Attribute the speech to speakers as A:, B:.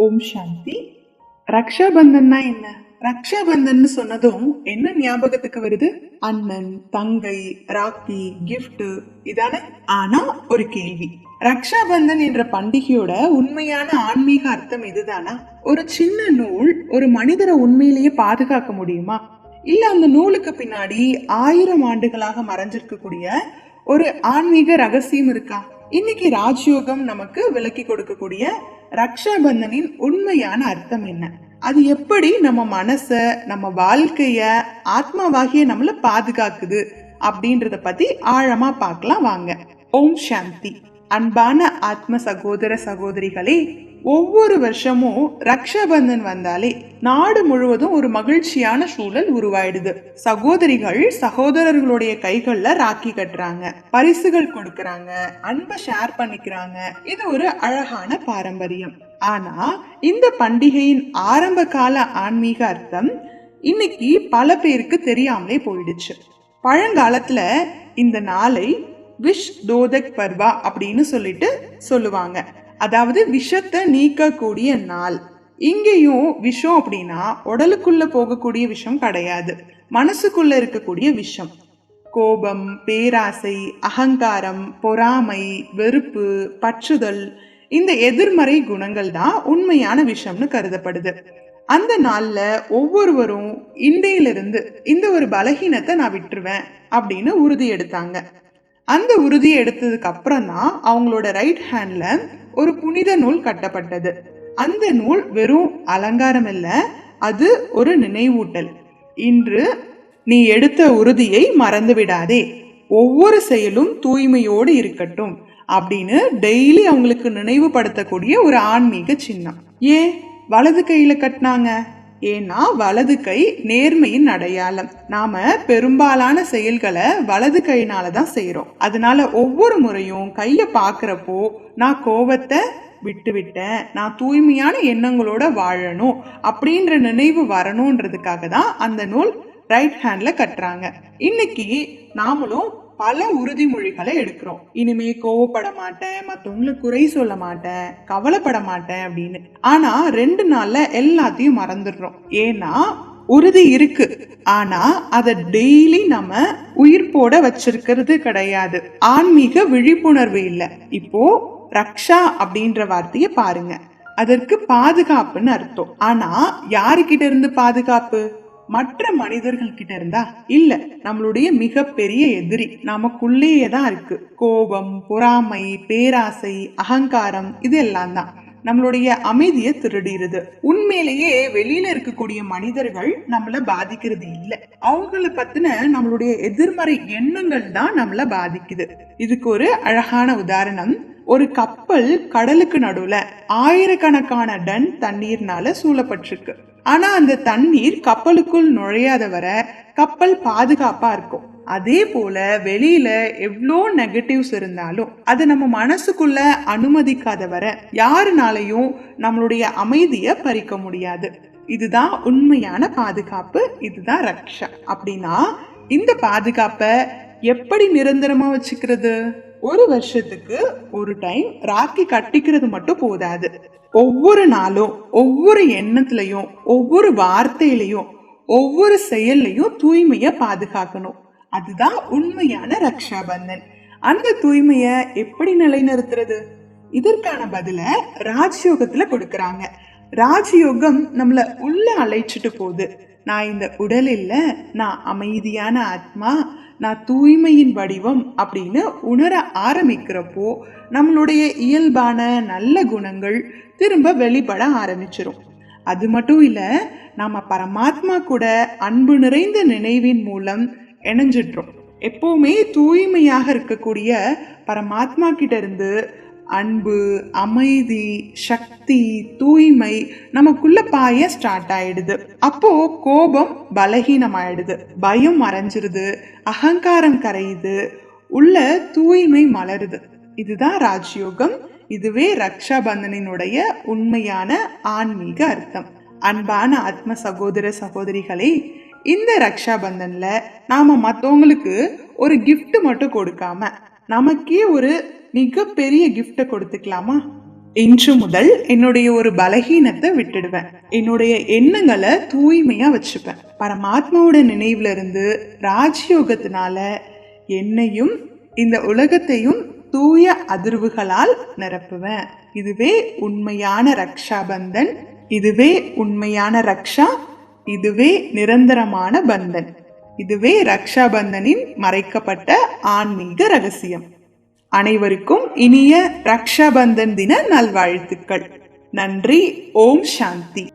A: ஓம் சாந்தி. ரக்ஷாபந்தன்னா என்ன? ரக்ஷாபந்தன் சொன்னதும் என்ன ஞாபகத்துக்கு வருது? அண்ணன், தங்கை, ராக்கி, கிஃப்ட் இதானே. ஆனா ஒரு கேள்வி, ரக்ஷாபந்தன் என்ற பண்டிகையோட உண்மையான ஆன்மீக அர்த்தம் இதுதானா? ஒரு சின்ன நூல் ஒரு மனிதரை உண்மையிலேயே பாதுகாக்க முடியுமா? இல்ல அந்த நூலுக்கு பின்னாடி 1000 ஆண்டுகளாக மறைஞ்சிருக்கக்கூடிய ஒரு ஆன்மீக ரகசியம் இருக்கா? இன்னைக்கு ராஜயோகம் நமக்கு விளக்கி கொடுக்கக்கூடிய ரக்ஷாபந்தனின் உண்மையான அர்த்தம் என்ன, அது எப்படி நம்ம மனச, நம்ம வாழ்க்கைய, ஆத்மாவாகிய நம்மள பாதுகாக்குது அப்படின்றத பத்தி ஆழமா பார்க்கலாம் வாங்க. ஓம் சாந்தி. அன்பான ஆத்ம சகோதர சகோதரிகளே, ஒவ்வொரு வருஷமும் ரக்ஷாபந்தன் வந்தாலே நாடு முழுவதும் ஒரு மகிழ்ச்சியான சூழல் உருவாயிடுது. சகோதரிகள் சகோதரர்களுடைய கைகள்ல ராக்கி கட்டுறாங்க, பரிசுகள் கொடுக்கறாங்க, அன்பை ஷேர் பண்ணிக்கிறாங்க. இது ஒரு அழகான பாரம்பரியம். ஆனா இந்த பண்டிகையின் ஆரம்ப கால ஆன்மீக அர்த்தம் இன்னைக்கு பல பேருக்கு தெரியாமலே போயிடுச்சு. பழங்காலத்துல இந்த நாளை விஷ் தோதக் பர்வா அப்படின்னு சொல்லுவாங்க. அதாவது விஷத்தை நீக்கக்கூடிய நாள். இங்கேயும் விஷம் அப்படின்னா உடலுக்குள்ள போகக்கூடிய விஷம் கிடையாது, மனசுக்குள்ள இருக்கக்கூடிய விஷம். கோபம், பேராசை, அகங்காரம், பொறாமை, வெறுப்பு, பற்றுதல், இந்த எதிர்மறை குணங்கள் தான் உண்மையான விஷம்னு கருதப்படுது. அந்த நாள்ல ஒவ்வொருவரும் இன்றையிலிருந்து இந்த ஒரு பலகீனத்தை நான் விட்டுருவேன் அப்படின்னு உறுதி எடுத்தாங்க. அந்த உறுதியை எடுத்ததுக்கு அப்புறம் தான் அவங்களோட ரைட் ஹேண்ட்ல ஒரு புனித நூல் கட்டப்பட்டது. அந்த நூல் வெறும் அலங்காரம் இல்ல, அது ஒரு நினைவூட்டல். இன்று நீ எடுத்த உறுதியை மறந்து விடாதே, ஒவ்வொரு செயலும் தூய்மையோடு இருக்கட்டும் அப்படின்னு டெய்லி அவங்களுக்கு நினைவுபடுத்தக்கூடிய ஒரு ஆன்மீக சின்னம். ஏன் வலது கையில கட்டினாங்க? ஏன்னா வலது கை நேர்மையின் அடையாளம். நாம பெரும்பாலான செயல்களை வலது கையினாலதான் செய்யறோம். அதனால ஒவ்வொரு முறையும் கைய பாக்குறப்போ நான் கோபத்தை விட்டுவிட்டேன், நான் தூய்மையான எண்ணங்களோட வாழணும் அப்படின்ற நினைவு வரணும்ன்றதுக்காக தான் அந்த நூல் ரைட் ஹேண்ட்ல கட்டுறாங்க. இன்னைக்கு நாமளும் பல உறுதிமொழிகளை எடுக்கிறோம். இனிமே கோவப்பட மாட்டேன், மற்றவங்களுக்கு குறை சொல்ல மாட்டேன், கவலைப்பட மாட்டேன் அப்படின்னு. ஆனா 2 நாள்ல எல்லாத்தையும் மறந்துடுறோம். ஏன்னா உறுதி இருக்கு, ஆனா அதை டெய்லி நம்ம உயிர்ப்போட வச்சிருக்கிறது கிடையாது. ஆன்மீக விழிப்புணர்வு இல்ல. இப்போ ரக்ஷா அப்படின்ற வார்த்தையை பாருங்க, அதற்கு பாதுகாப்புன்னு அர்த்தம். ஆனா யாருக்கிட்ட இருந்து பாதுகாப்பு? மற்ற மனிதர்கள் கிட்ட இருந்தா இல்ல, நம்மளுடைய மிகப்பெரிய எதிரி நமக்குள்ளேயே தான் இருக்கு. கோபம், பொறாமை, பேராசை, அகங்காரம் இது எல்லாம் தான் நம்மளுடைய அமைதியை திருடிடுது. உண்மையிலேயே வெளியில இருக்கக்கூடிய மனிதர்கள் நம்மள பாதிக்கிறது இல்ல, அவங்கள பத்தின நம்மளுடைய எதிர்மறை எண்ணங்கள் தான் நம்மள பாதிக்குது. இதுக்கு ஒரு அழகான உதாரணம், ஒரு கப்பல் கடலுக்கு நடுவுல ஆயிரக்கணக்கான டன் தண்ணீர்னால சூழப்பட்டிருக்கு. ஆனா அந்த தண்ணீர் கப்பலுக்குள் நுழையாத வர கப்பல் பாதுகாப்பா இருக்கும். அதே போல வெளியில எவ்வளோ நெகட்டிவ்ஸ் இருந்தாலும் அது நம்ம மனசுக்குள்ள அனுமதிக்காத வர யாருனாலையும் நம்மளுடைய அமைதியை பறிக்க முடியாது. இதுதான் உண்மையான பாதுகாப்பு, இதுதான் ரக்ஷா. அப்படின்னா இந்த பாதுகாப்பை எப்படி நிரந்தரமா வச்சுக்கிறது? ஒரு வருஷத்துக்கு ஒரு டைம் ராக்கி கட்டிக்கிறது மட்டும் போதாது. ஒவ்வொரு நாளும் ஒவ்வொரு எண்ணத்திலையும் ஒவ்வொரு வார்த்தையிலையும் ஒவ்வொரு செயல்லையும் தூய்மைய பாதுகாக்கணும். அதுதான் உண்மையான ரக்ஷாபந்தன். அந்த தூய்மைய எப்படி நிலைநிறுத்துறது? இதற்கான பதில ராஜயோகத்துல கொடுக்கறாங்க. ராஜயோகம் நம்மள உள்ள அழைச்சிட்டு போகுது. நான் இந்த உடல் இல்ல, நான் அமைதியான ஆத்மா, நான் தூய்மையின் வடிவம் அப்படின்னு உணர ஆரம்பிக்கிறப்போ நம்மளுடைய இயல்பான நல்ல குணங்கள் திரும்ப வெளிப்பட ஆரம்பிச்சிரும். அது மட்டும் இல்ல, நாம பரமாத்மா கூட அன்பு நிறைந்த நினைவின் மூலம் இணைஞ்சிடுறோம். எப்பவுமே தூய்மையாக இருக்கக்கூடிய பரமாத்மா கிட்ட இருந்து அன்பு, அமைதி, சக்தி, தூய்மை நமக்குள்ள பாய ஸ்டார்ட் ஆயிடுது. அப்போ கோபம் பலகீனம் ஆயிடுது, பயம் மறைஞ்சிருது, அகங்காரம் கரையுது, உள்ள தூய்மை மலருது. இதுதான் ராஜயோகம். இதுவே ரக்ஷாபந்தனினுடைய உண்மையான ஆன்மீக அர்த்தம். அன்பான ஆத்ம சகோதர சகோதரிகளே, இந்த ரக்ஷாபந்தன்ல நாம மற்றவங்களுக்கு ஒரு கிஃப்ட் மட்டும் கொடுக்காம நமக்கே ஒரு மிகப்பெரிய கிஃப்ட கொடுத்துக்கலாமா? இன்று முதல் என்னுடைய ஒரு பலகீனத்தை விட்டுடுவேன். என்னுடைய எண்ணங்களை தூய்மையா வச்சுப்பேன். பரமாத்மாவோட நினைவுல இருந்து ராஜயோகத்தினால என்னையும் இந்த உலகத்தையும் தூய அதிர்வுகளால் நிரப்புவேன். இதுவே உண்மையான ரக்ஷாபந்தன். இதுவே உண்மையான ரக்ஷா. இதுவே நிரந்தரமான பந்தன். இதுவே ரக்ஷாபந்தனின் மறைக்கப்பட்ட ஆன்மீக ரகசியம். அனைவருக்கும் இனிய ரக்ஷாபந்தன் தின நல்வாழ்த்துக்கள். நன்றி. ஓம் சாந்தி.